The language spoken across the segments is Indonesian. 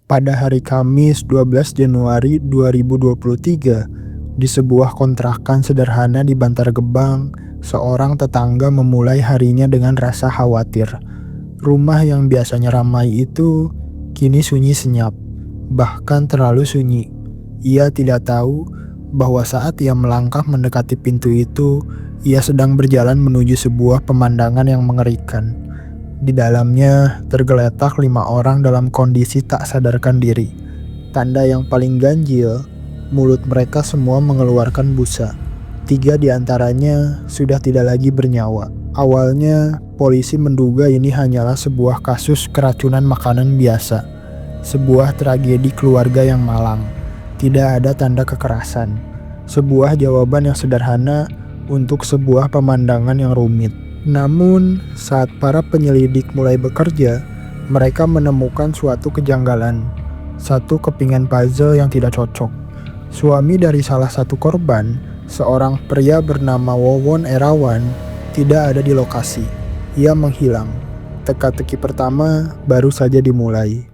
Pada hari Kamis 12 Januari 2023, di sebuah kontrakan sederhana di Bantar Gebang, seorang tetangga memulai harinya dengan rasa khawatir. Rumah yang biasanya ramai itu kini sunyi senyap, bahkan terlalu sunyi. Ia tidak tahu bahwa saat ia melangkah mendekati pintu itu, ia sedang berjalan menuju sebuah pemandangan yang mengerikan. Di dalamnya tergeletak 5 orang dalam kondisi tak sadarkan diri. Tanda yang paling ganjil, mulut mereka semua mengeluarkan busa. 3 di antaranya sudah tidak lagi bernyawa. Awalnya, polisi menduga ini hanyalah sebuah kasus keracunan makanan biasa. Sebuah tragedi keluarga yang malang. Tidak ada tanda kekerasan. Sebuah jawaban yang sederhana untuk sebuah pemandangan yang rumit. Namun, saat para penyelidik mulai bekerja, mereka menemukan suatu kejanggalan. Satu kepingan puzzle yang tidak cocok. Suami dari salah satu korban, seorang pria bernama Wawon Erawan, tidak ada di lokasi. Ia menghilang. Teka-teki pertama baru saja dimulai.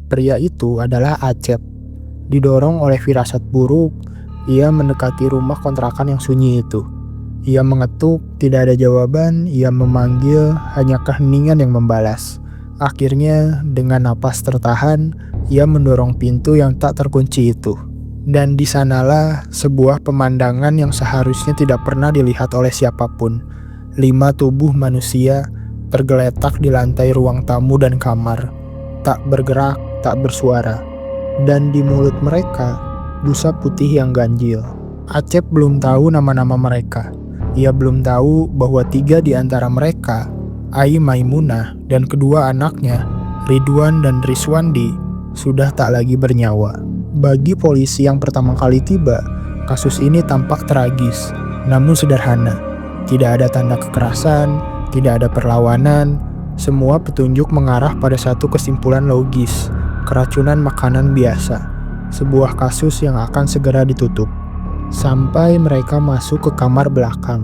Pria itu adalah Acep. Didorong oleh firasat buruk, ia mendekati rumah kontrakan yang sunyi itu. Ia mengetuk, tidak ada jawaban, ia memanggil, hanya keheningan yang membalas. Akhirnya, dengan napas tertahan, ia mendorong pintu yang tak terkunci itu. Dan di sanalah sebuah pemandangan yang seharusnya tidak pernah dilihat oleh siapapun. 5 tubuh manusia tergeletak di lantai ruang tamu dan kamar. Tak bergerak, tak bersuara, dan di mulut mereka busa putih yang ganjil. Acep belum tahu nama-nama mereka. Ia belum tahu bahwa 3 di antara mereka, Ai Maimunah dan kedua anaknya, Ridwan dan Riswandi, sudah tak lagi bernyawa. Bagi polisi yang pertama kali tiba, kasus ini tampak tragis, namun sederhana. Tidak ada tanda kekerasan, tidak ada perlawanan, semua petunjuk mengarah pada satu kesimpulan logis. Keracunan makanan biasa, sebuah kasus yang akan segera ditutup. Sampai mereka masuk ke kamar belakang.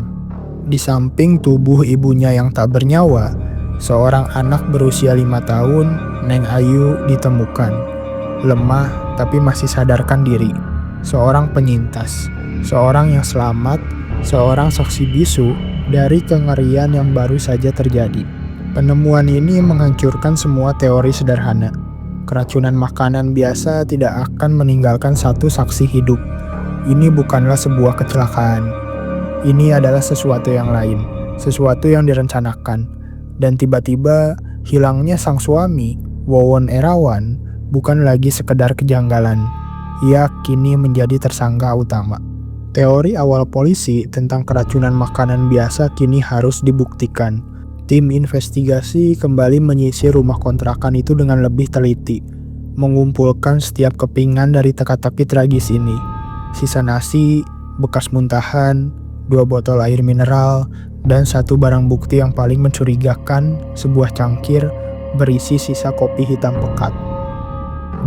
Di samping tubuh ibunya yang tak bernyawa, seorang anak berusia 5 tahun, Neng Ayu, ditemukan. Lemah tapi masih sadarkan diri. Seorang penyintas, seorang yang selamat, seorang saksi bisu dari kengerian yang baru saja terjadi. Penemuan ini menghancurkan semua teori sederhana. Keracunan makanan biasa tidak akan meninggalkan satu saksi hidup. Ini bukanlah sebuah kecelakaan. Ini adalah sesuatu yang lain, sesuatu yang direncanakan. Dan tiba-tiba hilangnya sang suami, Wawon Erawan, bukan lagi sekedar kejanggalan. Ia kini menjadi tersangka utama. Teori awal polisi tentang keracunan makanan biasa kini harus dibuktikan. Tim investigasi kembali menyisir rumah kontrakan itu dengan lebih teliti, mengumpulkan setiap kepingan dari teka-teki tragis ini. Sisa nasi, bekas muntahan, 2 botol air mineral, dan satu barang bukti yang paling mencurigakan, sebuah cangkir berisi sisa kopi hitam pekat.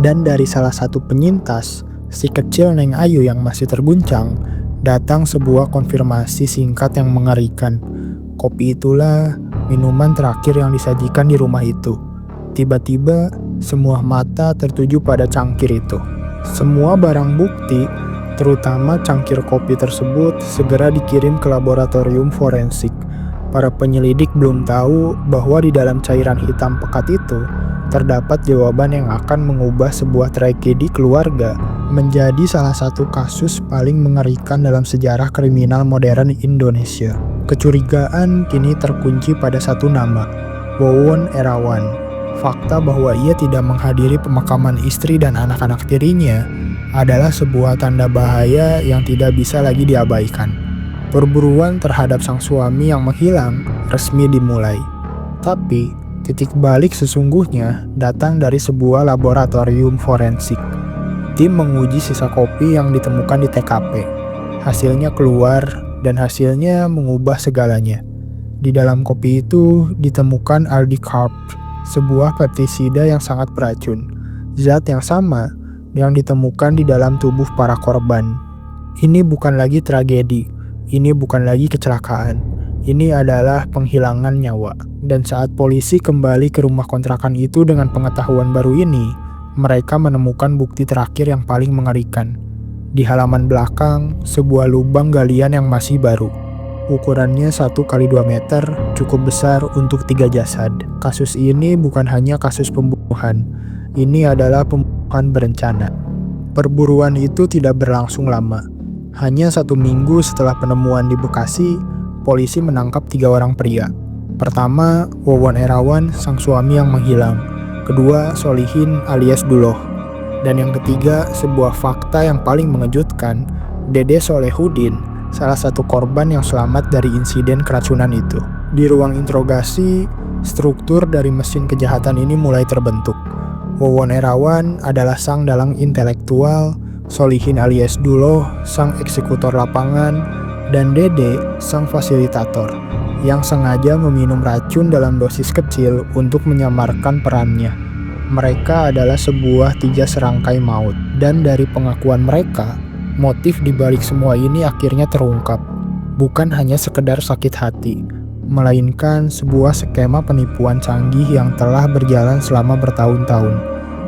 Dan dari salah satu penyintas, si kecil Neng Ayu yang masih terguncang, datang sebuah konfirmasi singkat yang mengerikan. Kopi itulah minuman terakhir yang disajikan di rumah itu. Tiba-tiba, semua mata tertuju pada cangkir itu. Semua barang bukti, terutama cangkir kopi tersebut, segera dikirim ke laboratorium forensik. Para penyelidik belum tahu bahwa di dalam cairan hitam pekat itu, terdapat jawaban yang akan mengubah sebuah tragedi keluarga menjadi salah satu kasus paling mengerikan dalam sejarah kriminal modern Indonesia. Kecurigaan kini terkunci pada satu nama, Wawon Erawan. Fakta bahwa ia tidak menghadiri pemakaman istri dan anak-anak tirinya adalah sebuah tanda bahaya yang tidak bisa lagi diabaikan. Perburuan terhadap sang suami yang menghilang resmi dimulai. Tapi, titik balik sesungguhnya datang dari sebuah laboratorium forensik. Tim menguji sisa kopi yang ditemukan di TKP. Hasilnya keluar dan hasilnya mengubah segalanya. Di dalam kopi itu ditemukan aldicarb, sebuah pestisida yang sangat beracun, zat yang sama yang ditemukan di dalam tubuh para korban. Ini bukan lagi tragedi, ini bukan lagi kecelakaan, ini adalah penghilangan nyawa. Dan saat polisi kembali ke rumah kontrakan itu dengan pengetahuan baru ini, mereka menemukan bukti terakhir yang paling mengerikan. Di halaman belakang, sebuah lubang galian yang masih baru. Ukurannya 1 kali 2 meter, cukup besar untuk 3 jasad. Kasus ini bukan hanya kasus pembunuhan, ini adalah pembunuhan berencana. Perburuan itu tidak berlangsung lama. Hanya 1 minggu setelah penemuan di Bekasi, polisi menangkap 3 orang pria. Pertama, Wawon Erawan, sang suami yang menghilang. Kedua, Solihin alias Duloh. Dan yang ketiga, sebuah fakta yang paling mengejutkan, Dede Solehudin, salah satu korban yang selamat dari insiden keracunan itu. Di ruang interogasi, struktur dari mesin kejahatan ini mulai terbentuk. Wawon Erawan adalah sang dalang intelektual, Solihin alias Duloh, sang eksekutor lapangan, dan Dede, sang fasilitator, yang sengaja meminum racun dalam dosis kecil untuk menyamarkan perannya. Mereka adalah sebuah 3 serangkai maut, dan dari pengakuan mereka, motif dibalik semua ini akhirnya terungkap. Bukan hanya sekedar sakit hati, melainkan sebuah skema penipuan canggih yang telah berjalan selama bertahun-tahun,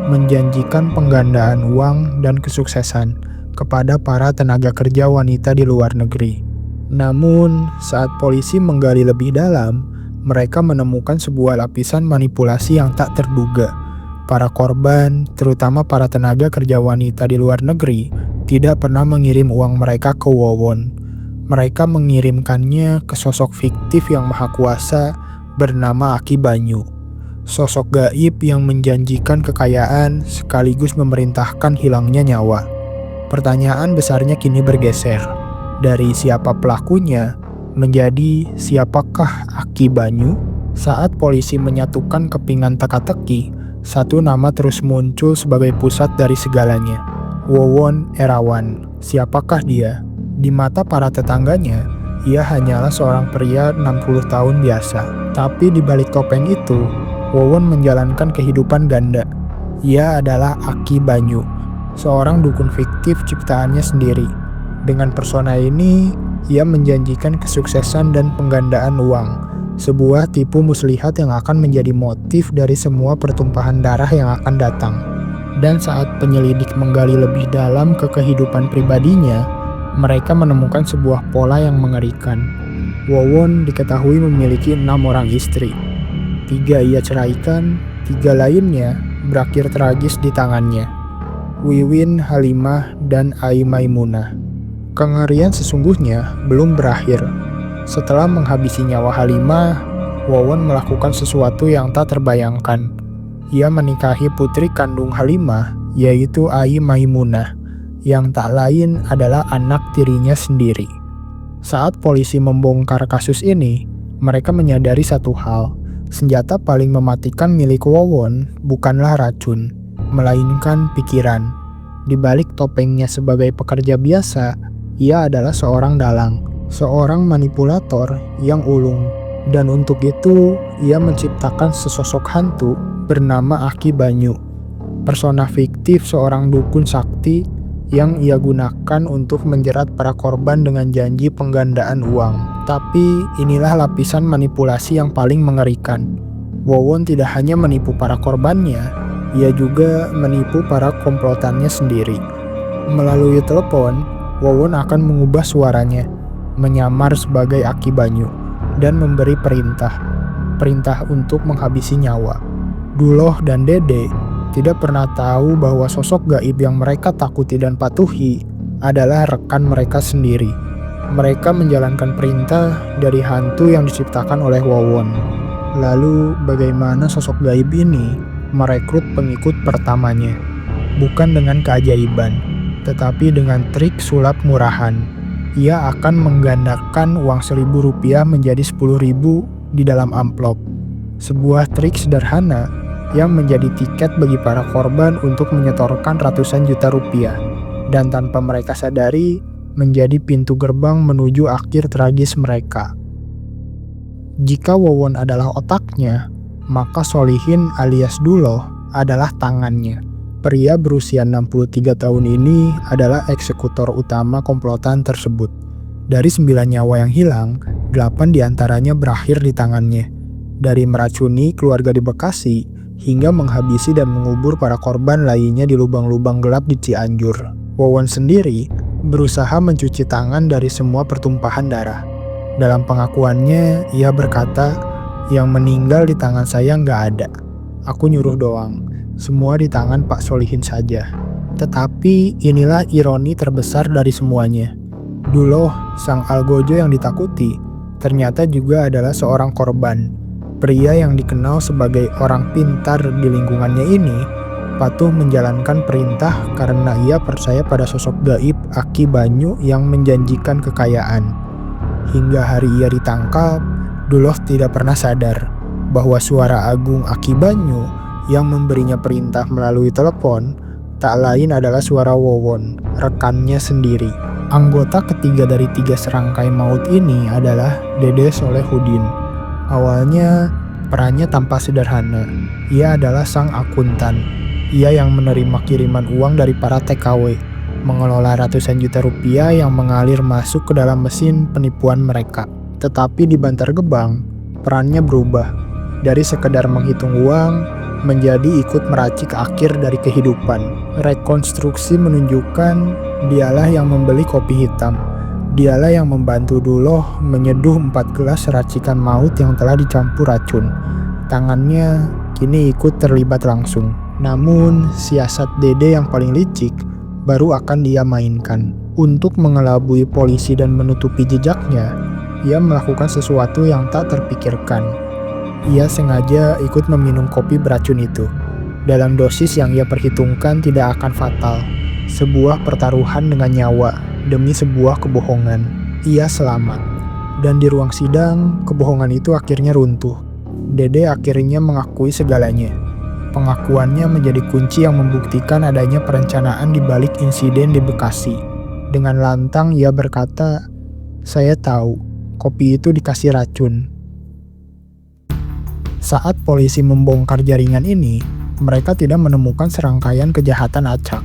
menjanjikan penggandaan uang dan kesuksesan kepada para tenaga kerja wanita di luar negeri. Namun, saat polisi menggali lebih dalam, mereka menemukan sebuah lapisan manipulasi yang tak terduga. Para korban, terutama para tenaga kerja wanita di luar negeri, tidak pernah mengirim uang mereka ke Wawon. Mereka mengirimkannya ke sosok fiktif yang maha kuasa bernama Aki Banyu. Sosok gaib yang menjanjikan kekayaan sekaligus memerintahkan hilangnya nyawa. Pertanyaan besarnya kini bergeser. Dari siapa pelakunya menjadi siapakah Aki Banyu? Saat polisi menyatukan kepingan teka-teki, satu nama terus muncul sebagai pusat dari segalanya. Wawon Erawan. Siapakah dia? Di mata para tetangganya, ia hanyalah seorang pria 60 tahun biasa. Tapi di balik topeng itu, Wawon menjalankan kehidupan ganda. Ia adalah Aki Banyu, seorang dukun fiktif ciptaannya sendiri. Dengan persona ini, ia menjanjikan kesuksesan dan penggandaan uang, sebuah tipu muslihat yang akan menjadi motif dari semua pertumpahan darah yang akan datang. Dan saat penyelidik menggali lebih dalam ke kehidupan pribadinya, mereka menemukan sebuah pola yang mengerikan. Wawon diketahui memiliki 6 orang istri. 3 ia ceraikan, 3 lainnya berakhir tragis di tangannya. Wiwin, Halimah, dan Ai Maimunah. Kengerian sesungguhnya belum berakhir. Setelah menghabisi nyawa Halimah, Wawon melakukan sesuatu yang tak terbayangkan. Ia menikahi putri kandung Halimah, yaitu Ai Maimunah, yang tak lain adalah anak tirinya sendiri. Saat polisi membongkar kasus ini, mereka menyadari satu hal. Senjata paling mematikan milik Wawon bukanlah racun, melainkan pikiran. Di balik topengnya sebagai pekerja biasa, ia adalah seorang dalang, seorang manipulator yang ulung. Dan untuk itu, ia menciptakan sesosok hantu bernama Aki Banyu, persona fiktif seorang dukun sakti yang ia gunakan untuk menjerat para korban dengan janji penggandaan uang. Tapi inilah lapisan manipulasi yang paling mengerikan. Wawon tidak hanya menipu para korbannya, ia juga menipu para komplotannya sendiri. Melalui telepon, Wawon akan mengubah suaranya, menyamar sebagai Aki Banyu, dan memberi perintah untuk menghabisi nyawa. Duloh dan Dede tidak pernah tahu bahwa sosok gaib yang mereka takuti dan patuhi adalah rekan mereka sendiri. Mereka menjalankan perintah dari hantu yang diciptakan oleh Wawon. Lalu bagaimana sosok gaib ini merekrut pengikut pertamanya? Bukan dengan keajaiban, tetapi dengan trik sulap murahan. Ia akan menggandakan uang Rp1.000 menjadi Rp10.000 di dalam amplop. Sebuah trik sederhana yang menjadi tiket bagi para korban untuk menyetorkan ratusan juta rupiah. Dan tanpa mereka sadari, menjadi pintu gerbang menuju akhir tragis mereka. Jika Wawon adalah otaknya, maka Solihin alias Duloh adalah tangannya. Pria berusia 63 tahun ini adalah eksekutor utama komplotan tersebut. Dari 9 nyawa yang hilang, 8 diantaranya berakhir di tangannya. Dari meracuni keluarga di Bekasi, hingga menghabisi dan mengubur para korban lainnya di lubang-lubang gelap di Cianjur. Wawon sendiri berusaha mencuci tangan dari semua pertumpahan darah. Dalam pengakuannya, ia berkata, "Yang meninggal di tangan saya nggak ada. Aku nyuruh doang. Semua di tangan Pak Solihin saja." Tetapi inilah ironi terbesar dari semuanya. Duloh, sang algojo yang ditakuti, ternyata juga adalah seorang korban. Pria yang dikenal sebagai orang pintar di lingkungannya ini patuh menjalankan perintah karena ia percaya pada sosok gaib Aki Banyu yang menjanjikan kekayaan. Hingga hari ia ditangkap, Duloh tidak pernah sadar bahwa suara agung Aki Banyu yang memberinya perintah melalui telepon tak lain adalah suara Wawon, rekannya sendiri. Anggota ketiga dari 3 serangkai maut ini adalah Dede Solehudin. Awalnya perannya tampak sederhana. Ia adalah sang akuntan. Ia yang menerima kiriman uang dari para TKW, mengelola ratusan juta rupiah yang mengalir masuk ke dalam mesin penipuan mereka. Tetapi di Bantar Gebang, perannya berubah. Dari sekedar menghitung uang, menjadi ikut meracik akhir dari kehidupan. Rekonstruksi menunjukkan dialah yang membeli kopi hitam. Dialah yang membantu Duloh menyeduh 4 gelas racikan maut yang telah dicampur racun. Tangannya kini ikut terlibat langsung. Namun, siasat Dede yang paling licik baru akan dia mainkan. Untuk mengelabui polisi dan menutupi jejaknya, ia melakukan sesuatu yang tak terpikirkan. Ia sengaja ikut meminum kopi beracun itu. Dalam dosis yang ia perhitungkan tidak akan fatal. Sebuah pertaruhan dengan nyawa demi sebuah kebohongan. Ia selamat. Dan di ruang sidang, kebohongan itu akhirnya runtuh. Dede akhirnya mengakui segalanya. Pengakuannya menjadi kunci yang membuktikan adanya perencanaan di balik insiden di Bekasi. Dengan lantang ia berkata, "Saya tahu, kopi itu dikasih racun." Saat polisi membongkar jaringan ini, mereka tidak menemukan serangkaian kejahatan acak.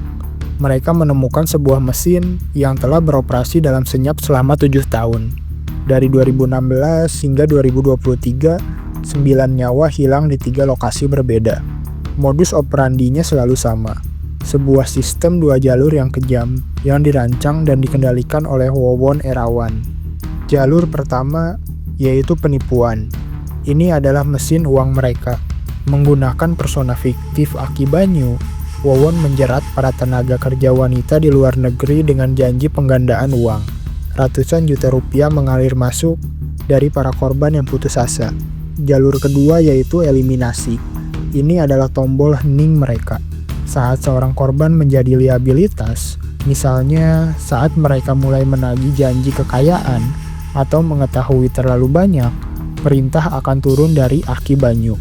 Mereka menemukan sebuah mesin yang telah beroperasi dalam senyap selama 7 tahun. Dari 2016 hingga 2023, 9 nyawa hilang di 3 lokasi berbeda. Modus operandinya selalu sama. Sebuah sistem 2 jalur yang kejam, yang dirancang dan dikendalikan oleh Wawon Erawan. Jalur pertama, yaitu penipuan. Ini adalah mesin uang mereka. Menggunakan persona fiktif Aki Banyu, Wawon menjerat para tenaga kerja wanita di luar negeri dengan janji penggandaan uang. Ratusan juta rupiah mengalir masuk dari para korban yang putus asa. Jalur kedua yaitu eliminasi. Ini adalah tombol hening mereka. Saat seorang korban menjadi liabilitas, misalnya saat mereka mulai menagih janji kekayaan atau mengetahui terlalu banyak, perintah akan turun dari Aki Banyu.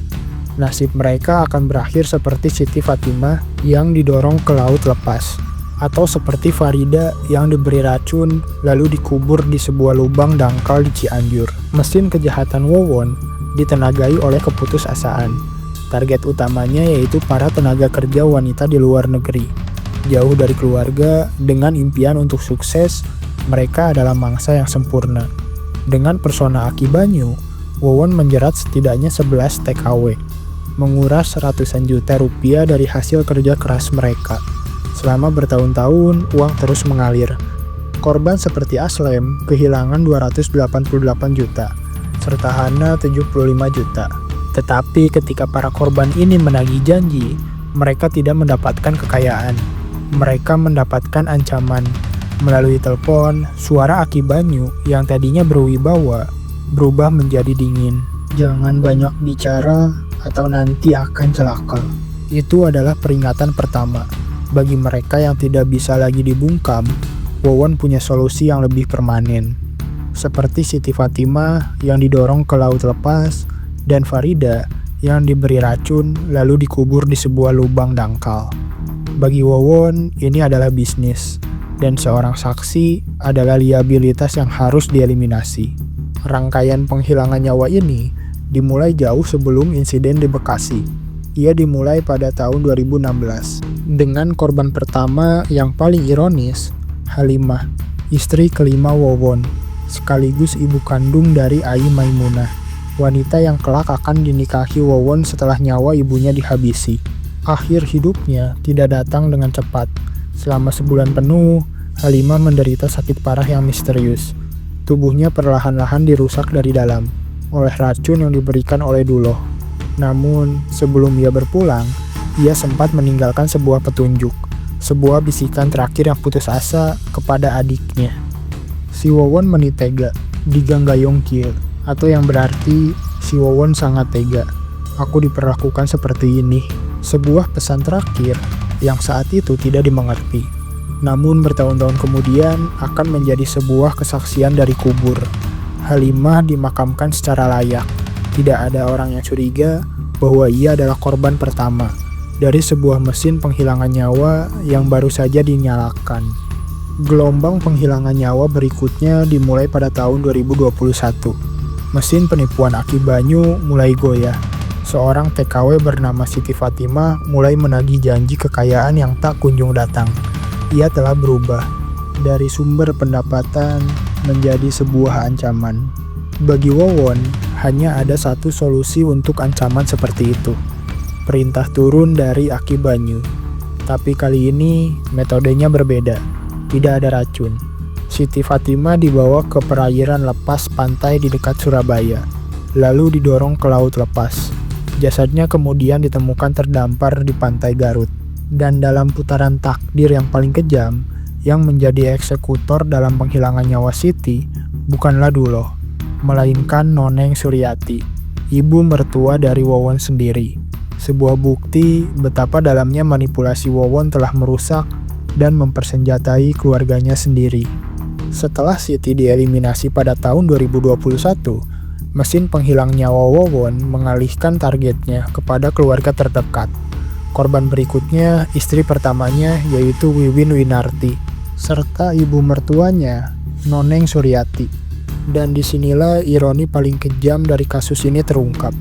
Nasib mereka akan berakhir seperti Siti Fatimah yang didorong ke laut lepas, atau seperti Farida yang diberi racun lalu dikubur di sebuah lubang dangkal di Cianjur. Mesin kejahatan Wawon ditenagai oleh keputusasaan. Target utamanya yaitu para tenaga kerja wanita di luar negeri, jauh dari keluarga dengan impian untuk sukses. Mereka adalah mangsa yang sempurna. Dengan persona Aki Banyu, Wawon menjerat setidaknya 11 TKW, menguras ratusan juta rupiah dari hasil kerja keras mereka. Selama bertahun-tahun, uang terus mengalir. Korban seperti Aslem kehilangan 288 juta, serta Hana 75 juta. Tetapi ketika para korban ini menagih janji, mereka tidak mendapatkan kekayaan. Mereka mendapatkan ancaman. Melalui telepon, suara Aki Banyu yang tadinya berwibawa berubah menjadi dingin. "Jangan banyak bicara atau nanti akan celaka." Itu adalah peringatan pertama. Bagi mereka yang tidak bisa lagi dibungkam, Wawon punya solusi yang lebih permanen. Seperti Siti Fatimah yang didorong ke laut lepas, dan Farida yang diberi racun lalu dikubur di sebuah lubang dangkal. Bagi Wawon, ini adalah bisnis. dan seorang saksi adalah liabilitas yang harus dieliminasi. Rangkaian penghilangan nyawa ini dimulai jauh sebelum insiden di Bekasi. Ia dimulai pada tahun 2016 dengan korban pertama yang paling ironis, Halimah, istri kelima Wawon, sekaligus ibu kandung dari Ai Maimunah, wanita yang kelak akan dinikahi Wawon setelah nyawa ibunya dihabisi. Akhir hidupnya tidak datang dengan cepat. Selama sebulan penuh, Halimah menderita sakit parah yang misterius. Tubuhnya perlahan-lahan dirusak dari dalam oleh racun yang diberikan oleh Duloh. Namun, sebelum ia berpulang, ia sempat meninggalkan sebuah petunjuk, sebuah bisikan terakhir yang putus asa kepada adiknya. Si Wawon menitega, diganggayong kieu, atau yang berarti si Wawon sangat tega. Aku diperlakukan seperti ini. Sebuah pesan terakhir yang saat itu tidak dimengerti. Namun bertahun-tahun kemudian akan menjadi sebuah kesaksian dari kubur. Halimah dimakamkan secara layak. Tidak ada orang yang curiga bahwa ia adalah korban pertama dari sebuah mesin penghilangan nyawa yang baru saja dinyalakan. Gelombang penghilangan nyawa berikutnya dimulai pada tahun 2021. Mesin penipuan Aki Banyu mulai goyah. Seorang TKW bernama Siti Fatimah mulai menagih janji kekayaan yang tak kunjung datang. Ia telah berubah dari sumber pendapatan menjadi sebuah ancaman. Bagi Wawon, hanya ada satu solusi untuk ancaman seperti itu. Perintah turun dari Aki Banyu. Tapi kali ini metodenya berbeda. Tidak ada racun. Siti Fatimah dibawa ke perairan lepas pantai di dekat Surabaya, lalu didorong ke laut lepas. Jasadnya kemudian ditemukan terdampar di pantai Garut. Dan dalam putaran takdir yang paling kejam, yang menjadi eksekutor dalam penghilangan nyawa Siti bukanlah Duloh, melainkan Noneng Suryati, ibu mertua dari Wawon sendiri. Sebuah bukti betapa dalamnya manipulasi Wawon telah merusak dan mempersenjatai keluarganya sendiri. Setelah Siti dieliminasi pada tahun 2021, mesin penghilang nyawa Wawon mengalihkan targetnya kepada keluarga terdekat. Korban berikutnya istri pertamanya yaitu Wiwin Winarti, serta ibu mertuanya Noneng Suryati. Dan disinilah ironi paling kejam dari kasus ini terungkap.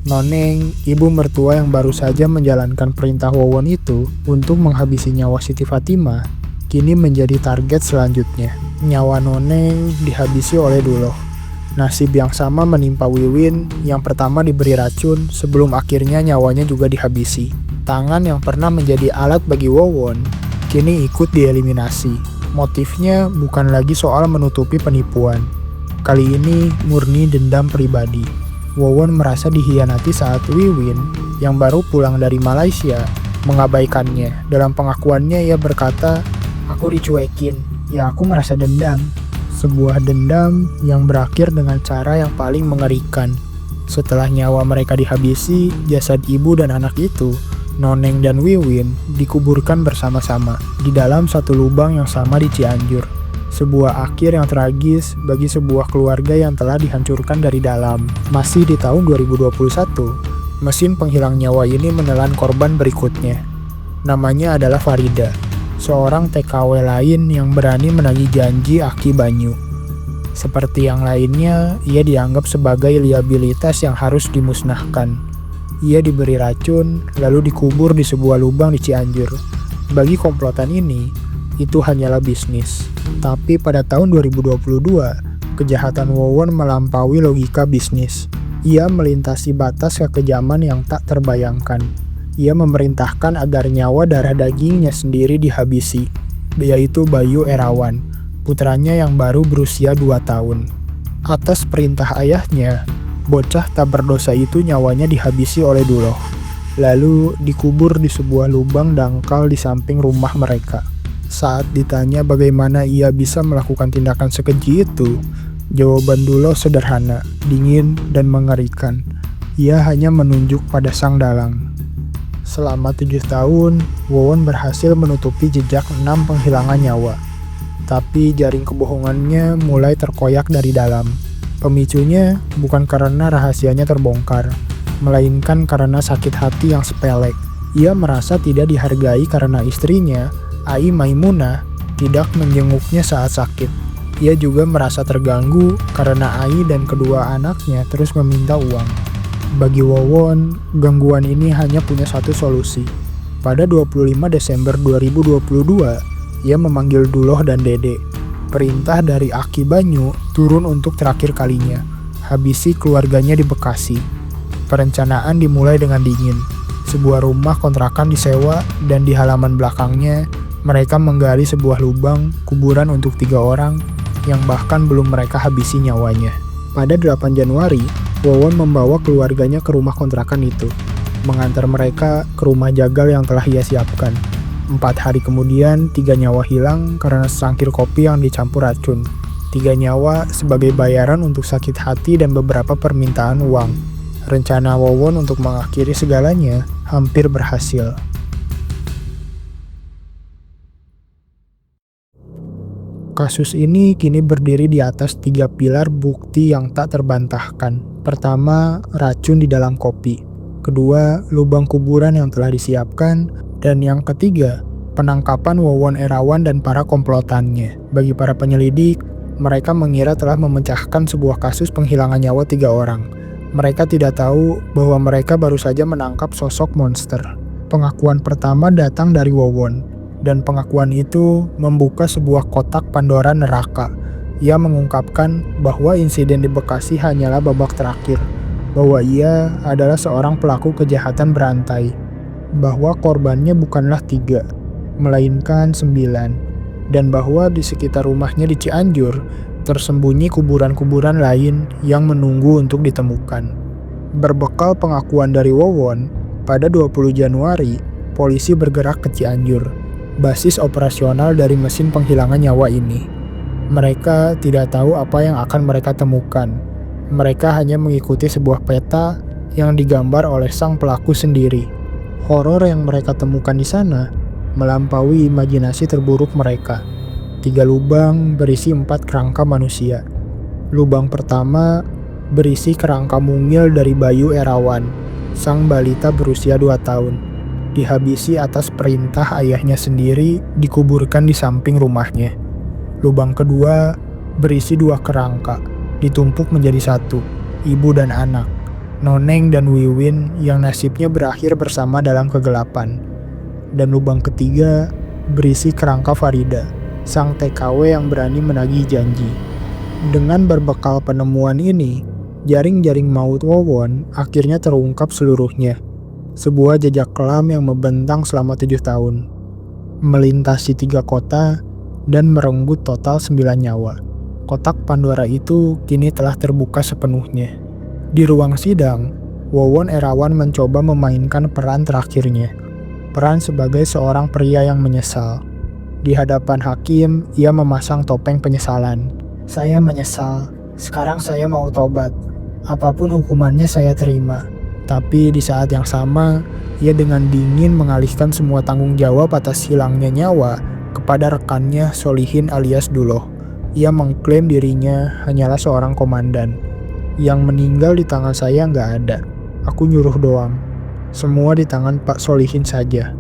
Noneng, ibu mertua yang baru saja menjalankan perintah Wawon itu untuk menghabisi nyawa Siti Fatimah, kini menjadi target selanjutnya. Nyawa Noneng dihabisi oleh Duloh. Nasib yang sama menimpa Wiwin yang pertama diberi racun sebelum akhirnya nyawanya juga dihabisi. Tangan yang pernah menjadi alat bagi Wawon kini ikut dieliminasi. Motifnya bukan lagi soal menutupi penipuan. Kali ini murni dendam pribadi. Wawon merasa dihianati saat Wiwin yang baru pulang dari Malaysia mengabaikannya. Dalam pengakuannya ia berkata, "Aku dicuekin, ya aku merasa dendam." Sebuah dendam yang berakhir dengan cara yang paling mengerikan. Setelah nyawa mereka dihabisi, jasad ibu dan anak itu, Noneng dan Wiwin, dikuburkan bersama-sama di dalam satu lubang yang sama di Cianjur. Sebuah akhir yang tragis bagi sebuah keluarga yang telah dihancurkan dari dalam. Masih di tahun 2021, mesin penghilang nyawa ini menelan korban berikutnya. Namanya adalah Farida, seorang TKW lain yang berani menagih janji Aki Banyu. Seperti yang lainnya, ia dianggap sebagai liabilitas yang harus dimusnahkan. Ia diberi racun, lalu dikubur di sebuah lubang di Cianjur. Bagi komplotan ini, itu hanyalah bisnis. Tapi pada tahun 2022, kejahatan Wawon melampaui logika bisnis. Ia melintasi batas kekejaman yang tak terbayangkan. Ia memerintahkan agar nyawa darah dagingnya sendiri dihabisi, yaitu Bayu Erawan, putranya yang baru berusia 2 tahun. Atas perintah ayahnya, bocah tak berdosa itu nyawanya dihabisi oleh Duloh, lalu dikubur di sebuah lubang dangkal di samping rumah mereka. Saat ditanya bagaimana ia bisa melakukan tindakan sekeji itu, jawaban Duloh sederhana, dingin, dan mengerikan. Ia hanya menunjuk pada sang dalang. Selama 7 tahun, Wawon berhasil menutupi jejak 6 penghilangan nyawa. Tapi jaring kebohongannya mulai terkoyak dari dalam. Pemicunya bukan karena rahasianya terbongkar, melainkan karena sakit hati yang sepele. Ia merasa tidak dihargai karena istrinya, Ai Maimunah, tidak menjenguknya saat sakit. Ia juga merasa terganggu karena Ai dan kedua anaknya terus meminta uang. Bagi Wowon, gangguan ini hanya punya satu solusi. Pada 25 Desember 2022, ia memanggil Duloh dan Dede. Perintah dari Aki Banyu turun untuk terakhir kalinya. Habisi keluarganya di Bekasi. Perencanaan dimulai dengan dingin. Sebuah rumah kontrakan disewa dan di halaman belakangnya mereka menggali sebuah lubang kuburan untuk 3 orang yang bahkan belum mereka habisi nyawanya. Pada 8 Januari, Wowon membawa keluarganya ke rumah kontrakan itu, mengantar mereka ke rumah jagal yang telah ia siapkan. 4 hari kemudian, 3 nyawa hilang karena secangkir kopi yang dicampur racun. 3 nyawa sebagai bayaran untuk sakit hati dan beberapa permintaan uang. Rencana Wowon untuk mengakhiri segalanya hampir berhasil. Kasus ini kini berdiri di atas 3 pilar bukti yang tak terbantahkan. Pertama, racun di dalam kopi. Kedua, lubang kuburan yang telah disiapkan. Dan yang ketiga, penangkapan Wowon Erawan dan para komplotannya. Bagi para penyelidik, mereka mengira telah memecahkan sebuah kasus penghilangan nyawa 3 orang. Mereka tidak tahu bahwa mereka baru saja menangkap sosok monster. Pengakuan pertama datang dari Wowon. Dan pengakuan itu membuka sebuah kotak Pandora neraka. Ia mengungkapkan bahwa insiden di Bekasi hanyalah babak terakhir, bahwa ia adalah seorang pelaku kejahatan berantai, bahwa korbannya bukanlah 3, melainkan 9, dan bahwa di sekitar rumahnya di Cianjur tersembunyi kuburan-kuburan lain yang menunggu untuk ditemukan. Berbekal pengakuan dari Wowon, pada 20 Januari, polisi bergerak ke Cianjur, basis operasional dari mesin penghilangan nyawa ini. Mereka tidak tahu apa yang akan mereka temukan. Mereka hanya mengikuti sebuah peta yang digambar oleh sang pelaku sendiri. Horor yang mereka temukan di sana melampaui imajinasi terburuk mereka. 3 lubang berisi 4 kerangka manusia. Lubang pertama berisi kerangka mungil dari Bayu Erawan, sang balita berusia 2 tahun. Dihabisi atas perintah ayahnya sendiri, dikuburkan di samping rumahnya. Lubang kedua berisi 2 kerangka, ditumpuk menjadi 1, ibu dan anak, Noneng dan Wiwin yang nasibnya berakhir bersama dalam kegelapan. Dan lubang ketiga berisi kerangka Farida, sang TKW yang berani menagih janji. Dengan berbekal penemuan ini, jaring-jaring maut Wowon akhirnya terungkap seluruhnya. Sebuah jejak kelam yang membentang selama 7 tahun, melintasi 3 kota, dan merenggut total 9 nyawa. Kotak Pandora itu kini telah terbuka sepenuhnya. Di ruang sidang, Wowon Erawan mencoba memainkan peran terakhirnya, peran sebagai seorang pria yang menyesal. Di hadapan hakim, ia memasang topeng penyesalan. "Saya menyesal, sekarang saya mau tobat. Apapun hukumannya saya terima." Tapi di saat yang sama, ia dengan dingin mengalihkan semua tanggung jawab atas hilangnya nyawa kepada rekannya Solihin alias Duloh. Ia mengklaim dirinya hanyalah seorang komandan. "Yang meninggal di tangan saya nggak ada. Aku nyuruh doang. Semua di tangan Pak Solihin saja."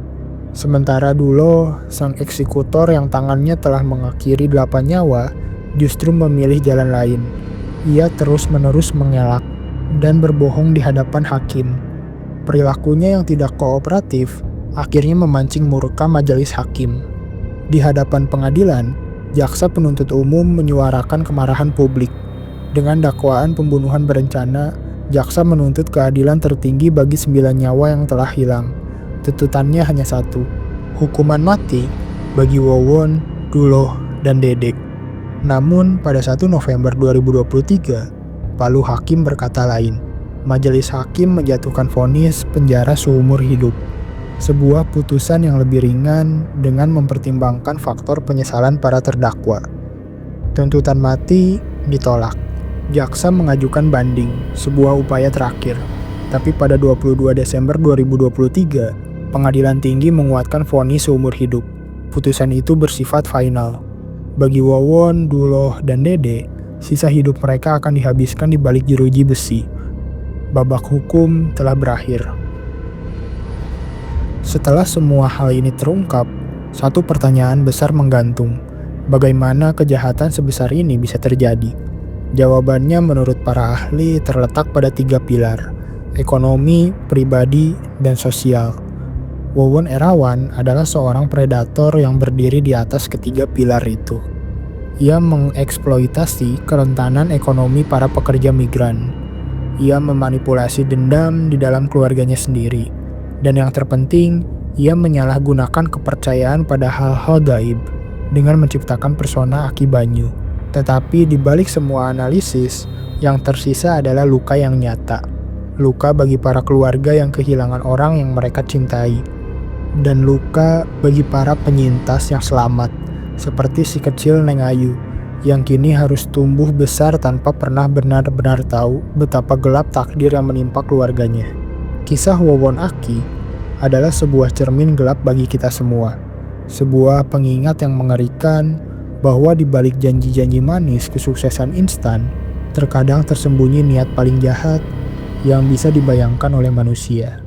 Sementara Duloh, sang eksekutor yang tangannya telah mengakhiri 8 nyawa, justru memilih jalan lain. Ia terus-menerus mengelak dan berbohong di hadapan hakim. Perilakunya yang tidak kooperatif akhirnya memancing murka majelis hakim. Di hadapan pengadilan, jaksa penuntut umum menyuarakan kemarahan publik. Dengan dakwaan pembunuhan berencana, jaksa menuntut keadilan tertinggi bagi 9 nyawa yang telah hilang. Tuntutannya hanya 1, hukuman mati bagi Wowon, Duloh, dan Dedek. Namun pada 1 November 2023, lalu hakim berkata lain. Majelis hakim menjatuhkan vonis penjara seumur hidup. Sebuah putusan yang lebih ringan dengan mempertimbangkan faktor penyesalan para terdakwa. Tuntutan mati ditolak. Jaksa mengajukan banding, sebuah upaya terakhir. Tapi pada 22 Desember 2023, Pengadilan Tinggi menguatkan vonis seumur hidup. Putusan itu bersifat final. Bagi Wowon, Duloh, dan Dede, sisa hidup mereka akan dihabiskan di balik jeruji besi. Babak hukum telah berakhir. Setelah semua hal ini terungkap, satu pertanyaan besar menggantung. Bagaimana kejahatan sebesar ini bisa terjadi? Jawabannya menurut para ahli terletak pada 3 pilar: ekonomi, pribadi, dan sosial. Wawon Erawan adalah seorang predator yang berdiri di atas ketiga pilar itu. Ia mengeksploitasi kerentanan ekonomi para pekerja migran. Ia memanipulasi dendam di dalam keluarganya sendiri. Dan yang terpenting, ia menyalahgunakan kepercayaan pada hal-hal gaib dengan menciptakan persona Aki Banyu. Tetapi di balik semua analisis, yang tersisa adalah luka yang nyata. Luka bagi para keluarga yang kehilangan orang yang mereka cintai. Dan luka bagi para penyintas yang selamat, seperti si kecil Neng Ayu, yang kini harus tumbuh besar tanpa pernah benar-benar tahu betapa gelap takdir yang menimpa keluarganya. Kisah Wawon Aki adalah sebuah cermin gelap bagi kita semua. Sebuah pengingat yang mengerikan bahwa di balik janji-janji manis kesuksesan instan, terkadang tersembunyi niat paling jahat yang bisa dibayangkan oleh manusia.